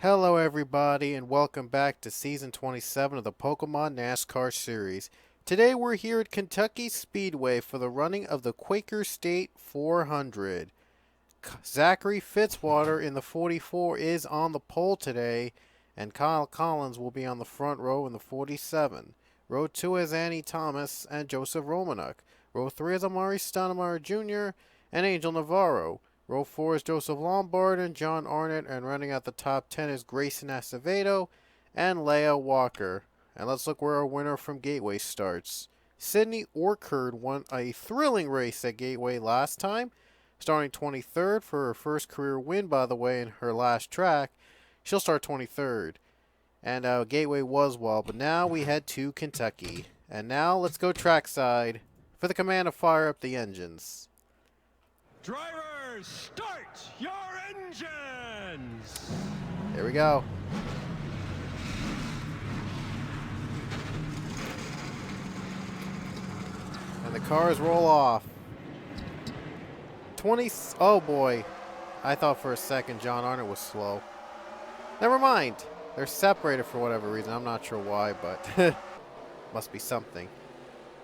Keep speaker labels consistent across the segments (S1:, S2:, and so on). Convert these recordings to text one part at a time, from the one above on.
S1: Hello everybody and welcome back to Season 27 of the Pokemon NASCAR series. Today we're here at Kentucky Speedway for the running of the Quaker State 400. Zachary Fitzwater in the 44 is on the pole today, and Kyle Collins will be on the front row in the 47. Row 2 is Annie Thomas and Joseph Romanuk. Row 3 is Amari Stoudemire Jr. and Angel Navarro. Row 4 is Joseph Lombard and John Arnott, and running out the top 10 is Grayson Acevedo and Leah Walker. And let's look where our winner from Gateway starts. Sydney Orchard won a thrilling race at Gateway last time, starting 23rd for her first career win, by the way, in her last track. She'll start 23rd. And Gateway was well, but now we head to Kentucky. And now let's go trackside for the command to fire up the engines.
S2: Drivers, start your engines!
S1: Here we go. And the cars roll off. 20. Oh boy. I thought for a second John Arnott was slow. Never mind. They're separated for whatever reason. I'm not sure why, but must be something.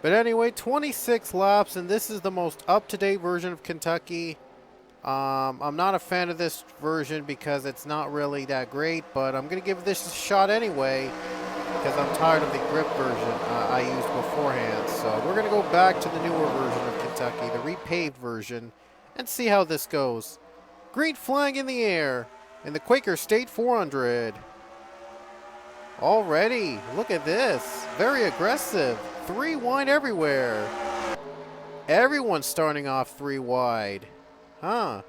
S1: But anyway, 26 laps, and this is the most up-to-date version of Kentucky. I'm not a fan of this version because it's not really that great, but I'm going to give this a shot anyway because I'm tired of the grip version I used beforehand. So we're going to go back to the newer version of Kentucky, the repaved version, and see how this goes. Green flag in the air in the Quaker State 400. Already, look at this. Very aggressive. 3 wide everywhere. Everyone's starting off 3 wide. Huh.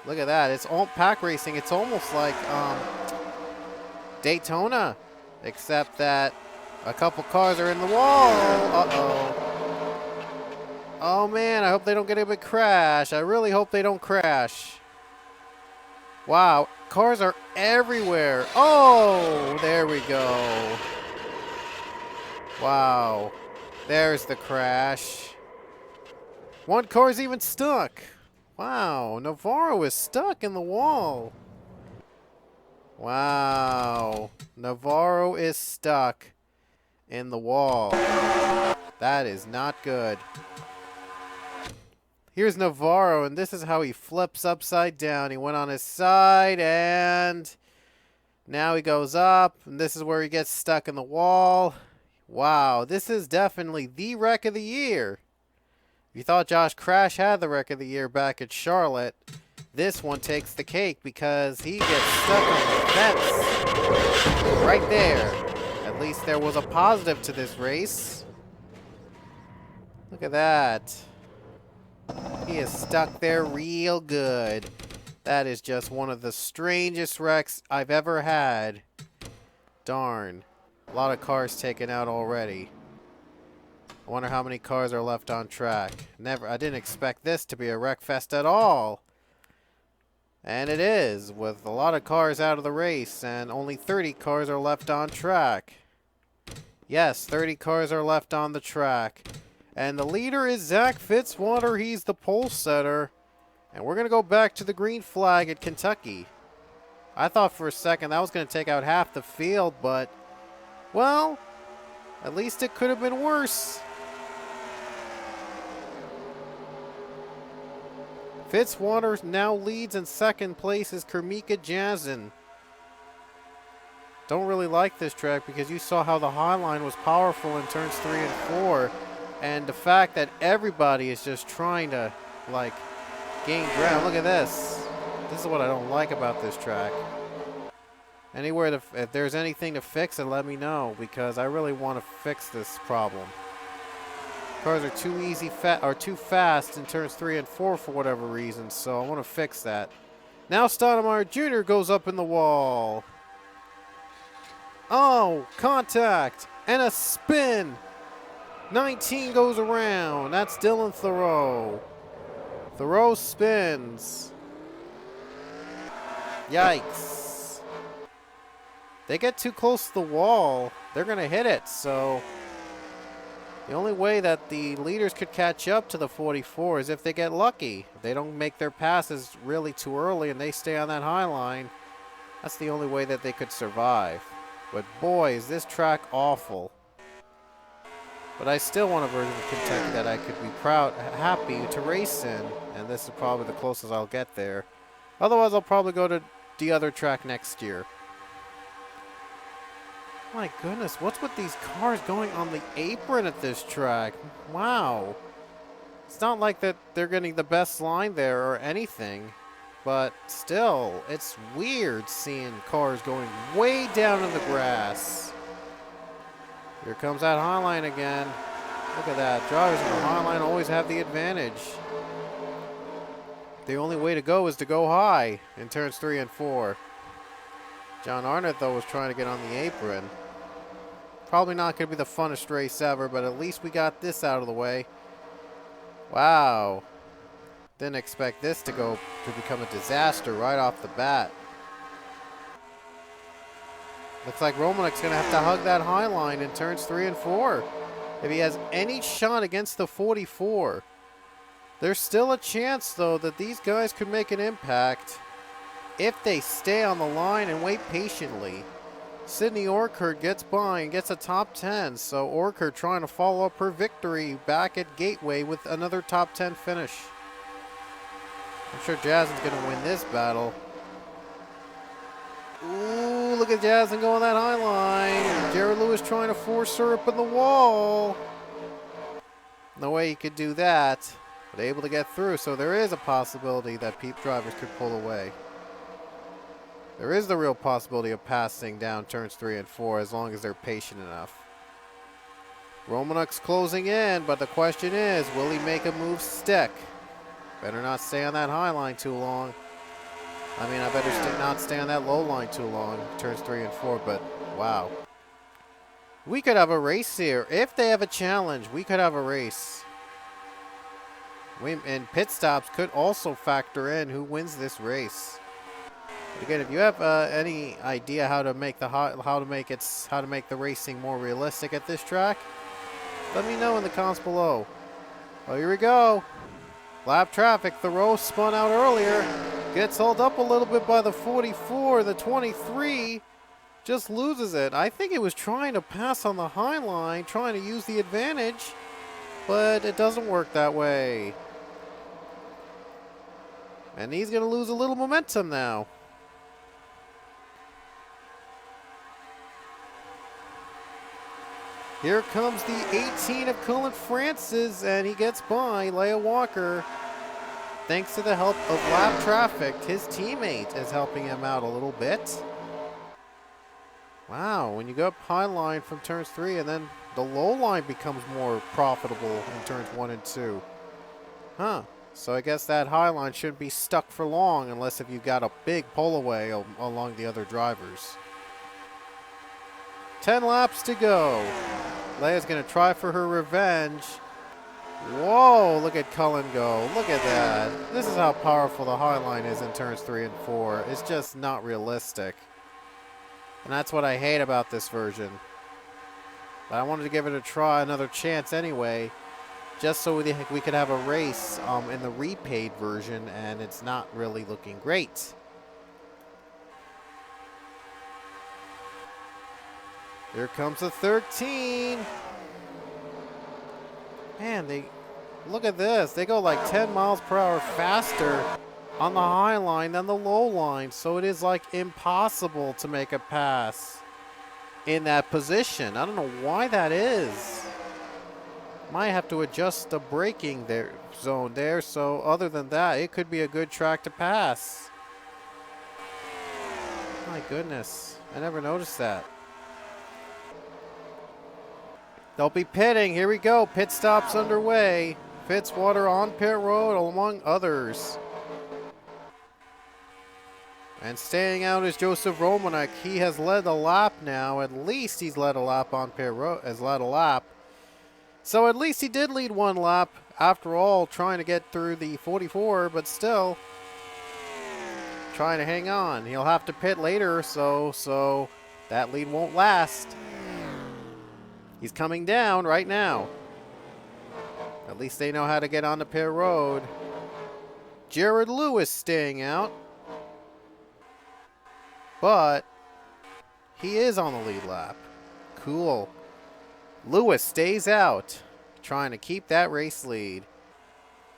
S1: Look at that. It's all pack racing. It's almost like Daytona. Except that a couple cars are in the wall. Uh-oh. Oh, man. I hope they don't get a big crash. I really hope they don't crash. Wow. Cars are everywhere. Oh, there we go. Wow. There's the crash. One car's even stuck. Wow. Navarro is stuck in the wall. Wow. Navarro is stuck in the wall. That is not good. Here's Navarro, and this is how he flips upside down. He went on his side, and now he goes up, and this is where he gets stuck in the wall. Wow, this is definitely the wreck of the year. If you thought Josh Crash had the wreck of the year back at Charlotte, this one takes the cake because he gets stuck on the fence right there. At least there was a positive to this race. Look at that. He is stuck there real good. That is just one of the strangest wrecks I've ever had. Darn. A lot of cars taken out already. I wonder how many cars are left on track. I didn't expect this to be a wreck fest at all. And it is, with a lot of cars out of the race, and only 30 cars are left on track. Yes, 30 cars are left on the track. And the leader is Zach Fitzwater. He's the pole setter. And we're going to go back to the green flag at Kentucky. I thought for a second that was going to take out half the field, but, well, at least it could have been worse. Fitzwater now leads, in second place is Kermika Jazin. Don't really like this track because you saw how the high line was powerful in turns 3 and 4. And the fact that everybody is just trying to, like, gain ground. Look at this. This is what I don't like about this track. Anywhere, if there's anything to fix it, let me know, because I really want to fix this problem. Cars are too fast in turns 3 and 4 for whatever reason, so I want to fix that. Now Stoudemire Jr. goes up in the wall. Oh, contact and a spin. 19 goes around. That's Dylan Thoreau. Thoreau spins. Yikes. They get too close to the wall, they're going to hit it, so The only way that the leaders could catch up to the 44 is if they get lucky. If they don't make their passes really too early and they stay on that high line, that's the only way that they could survive. But boy, is this track awful. But I still want a version of Kentucky that I could be happy to race in. And this is probably the closest I'll get there. Otherwise, I'll probably go to the other track next year. My goodness, what's with these cars going on the apron at this track? Wow. It's not like that they're getting the best line there or anything. But still, it's weird seeing cars going way down in the grass. Here comes that high line again. Look at that. Drivers in the high line always have the advantage. The only way to go is to go high in turns 3 and 4. John Arnott, though, was trying to get on the apron. Probably not going to be the funnest race ever, but at least we got this out of the way. Wow. Didn't expect this to become a disaster right off the bat. Looks like Romanek's going to have to hug that high line in turns 3 and 4. If he has any shot against the 44. There's still a chance, though, that these guys could make an impact if they stay on the line and wait patiently. Sydney Orchard gets by and gets a top 10, so Orchard trying to follow up her victory back at Gateway with another top 10 finish. I'm sure Jasmine's going to win this battle. Ooh, look at Jasmine going that high line. Jared Lewis trying to force her up in the wall. No way he could do that, but able to get through, so there is a possibility that drivers could pull away. There is the real possibility of passing down turns 3 and 4 as long as they're patient enough. Romanek's closing in, but the question is, will he make a move stick? Better not stay on that high line too long. I mean, I better not stay on that low line too long, turns 3 and 4, but wow. We could have a race here. If they have a challenge, we could have a race. And pit stops could also factor in who wins this race. Again, if you have any idea how to make the racing more realistic at this track, let me know in the comments below. Oh, here we go. Lap traffic. Thoreau spun out earlier. Gets held up a little bit by the 44. The 23 just loses it. I think it was trying to pass on the high line, trying to use the advantage, but it doesn't work that way. And he's going to lose a little momentum now. Here comes the 18 of Cullen Francis, and he gets by Leia Walker. Thanks to the help of lap traffic, his teammate is helping him out a little bit. Wow, when you go up high line from turns 3, and then the low line becomes more profitable in turns 1 and 2. Huh. So I guess that high line shouldn't be stuck for long unless if you've got a big pull away along the other drivers. 10 laps to go. Leia's going to try for her revenge. Whoa, look at Cullen go. Look at that. This is how powerful the high line is in turns 3 and 4. It's just not realistic. And that's what I hate about this version. But I wanted to give it a try, another chance anyway, just so we could have a race in the repaid version, and it's not really looking great. Here comes the 13. Man, look at this. They go like 10 miles per hour faster on the high line than the low line. So it is like impossible to make a pass in that position. I don't know why that is. Might have to adjust the braking zone there. So other than that, it could be a good track to pass. My goodness. I never noticed that. They'll be pitting. Here we go. Pit stops underway. Fitzwater on pit road, among others. And staying out is Joseph Romanek. He has led a lap now. At least he's led a lap on pit road. So at least he did lead one lap. After all, trying to get through the 44, but still trying to hang on. He'll have to pit later, so that lead won't last. He's coming down right now. At least they know how to get on the pit road. Jared Lewis staying out. But he is on the lead lap. Cool. Lewis stays out, trying to keep that race lead.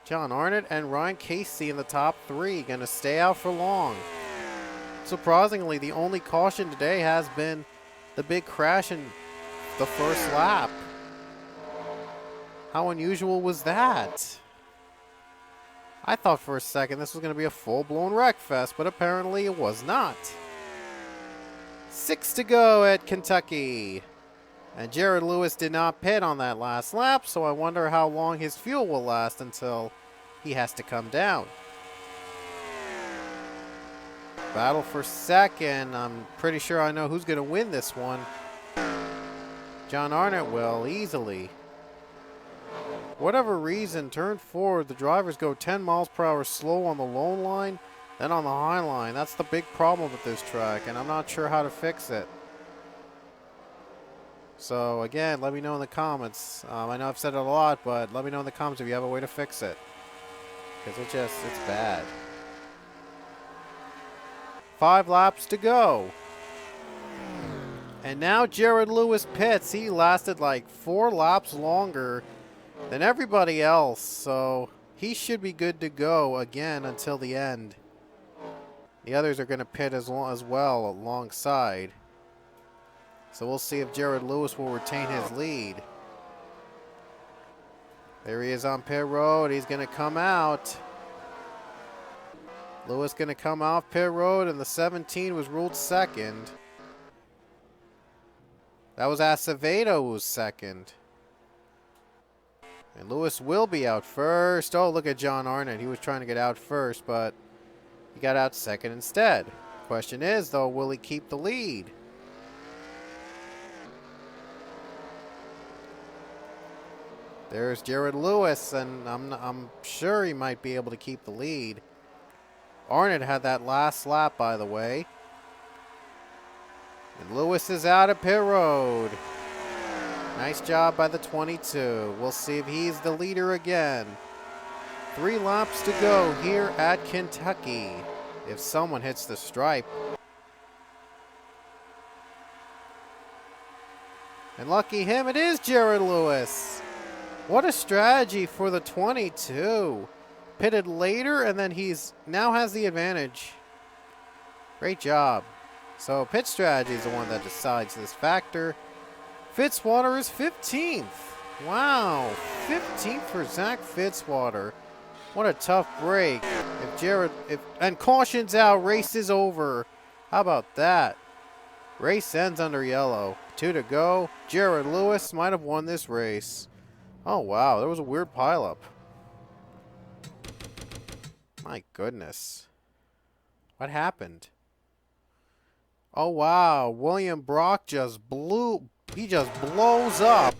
S1: John Arnott and Ryan Casey in the top 3, going to stay out for long. Surprisingly, the only caution today has been the big crash in the first lap. How unusual was that? I thought for a second this was going to be a full-blown wreck fest, but apparently it was not. 6 to go at Kentucky. And Jared Lewis did not pit on that last lap, so I wonder how long his fuel will last until he has to come down. Battle for second. I'm pretty sure I know who's going to win this one. John Arnott will, easily. Whatever reason, turn 4, the drivers go 10 miles per hour slow on the low line, then on the high line. That's the big problem with this track, and I'm not sure how to fix it. So, again, let me know in the comments. I know I've said it a lot, but let me know in the comments if you have a way to fix it. Because it's bad. 5 laps to go. And now Jared Lewis pits. He lasted like 4 laps longer than everybody else. So, he should be good to go again until the end. The others are going to pit as well alongside. So we'll see if Jared Lewis will retain his lead. There he is on pit road. He's going to come out. Lewis going to come off pit road, and the 17 was ruled second. That was Acevedo who was second. And Lewis will be out first. Oh, look at John Arnott. He was trying to get out first, but he got out second instead. Question is, though, will he keep the lead? There's Jared Lewis, and I'm sure he might be able to keep the lead. Arnott had that last lap, by the way. And Lewis is out of pit road. Nice job by the 22. We'll see if he's the leader again. 3 laps to go here at Kentucky. If someone hits the stripe. And lucky him, it is Jared Lewis. What a strategy for the 22. Pitted later, and then he's now has the advantage. Great job. So pit strategy is the one that decides this factor. Fitzwater is 15th. Wow, 15th for Zach Fitzwater. What a tough break. And caution's out, race is over. How about that? Race ends under yellow. 2 to go. Jared Lewis might have won this race. Oh, wow. There was a weird pileup. My goodness. What happened? Oh, wow. William Brock just he just blows up.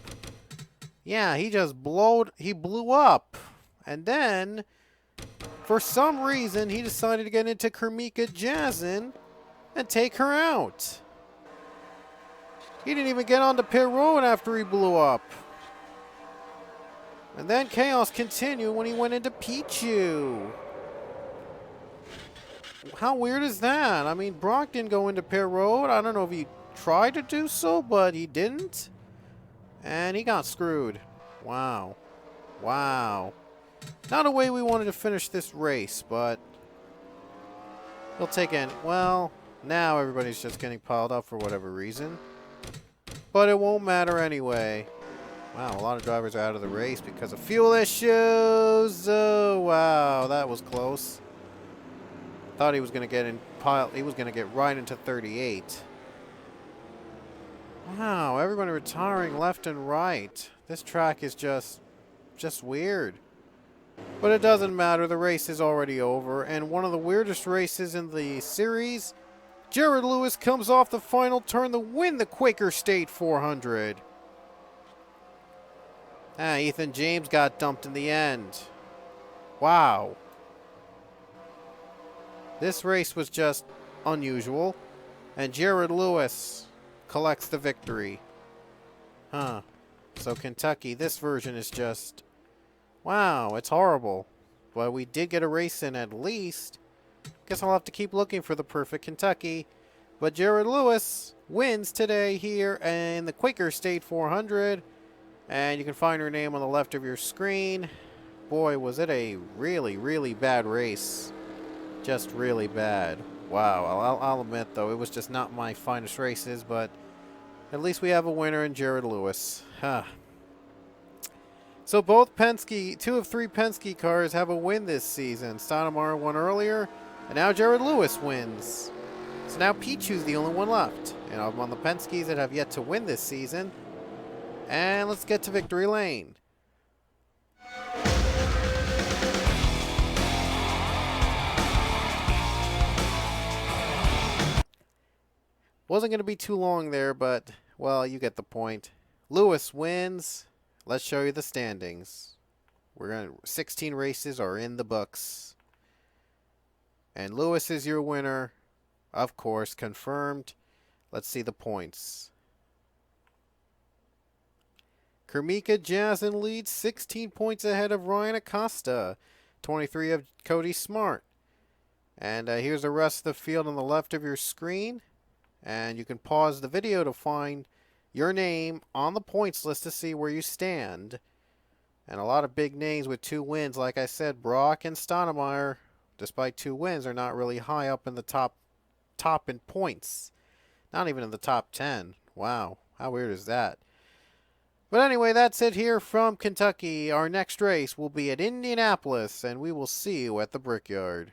S1: Yeah, he blew up. And then, for some reason, he decided to get into Kermika Jazin and take her out. He didn't even get onto pit road after he blew up. And then chaos continued when he went into Pichu. How weird is that? I mean, Brock didn't go into pit road. I don't know if he tried to do so, but he didn't. And he got screwed. Wow. Wow. Not a way we wanted to finish this race, but we'll take it. Well, now everybody's just getting piled up for whatever reason. But it won't matter anyway. Wow, a lot of drivers are out of the race because of fuel issues. Oh, wow, that was close. Thought he was going to get he was going to get right into 38. Wow, everybody retiring left and right. This track is just weird. But it doesn't matter. The race is already over, and one of the weirdest races in the series, Jared Lewis comes off the final turn to win the Quaker State 400. Ethan James got dumped in the end. Wow. This race was just unusual. And Jared Lewis collects the victory. Huh. So Kentucky, this version is just Wow, it's horrible. But we did get a race in at least. Guess I'll have to keep looking for the perfect Kentucky. But Jared Lewis wins today here in the Quaker State 400. And you can find her name on the left of your screen. Boy, was it a really, really bad race. Just really bad. Wow, I'll admit, though, it was just not my finest races, but at least we have a winner in Jared Lewis. Huh. So both Penske, 2 of 3 Penske cars have a win this season. Stoudemire won earlier, and now Jared Lewis wins. So now Pichu's the only one left. And I'm on the Penske's that have yet to win this season. And let's get to victory lane. Wasn't going to be too long there, but, well, you get the point. Lewis wins. Let's show you the standings. 16 races are in the books. And Lewis is your winner. Of course, confirmed. Let's see the points. Kermika Jazin leads 16 points ahead of Ryan Acosta. 23 of Cody Smart. And here's the rest of the field on the left of your screen. And you can pause the video to find your name on the points list to see where you stand. And a lot of big names with 2 wins. Like I said, Brock and Stoudemire, despite 2 wins, are not really high up in the top in points. Not even in the top 10. Wow, how weird is that? But anyway, that's it here from Kentucky. Our next race will be at Indianapolis, and we will see you at the Brickyard.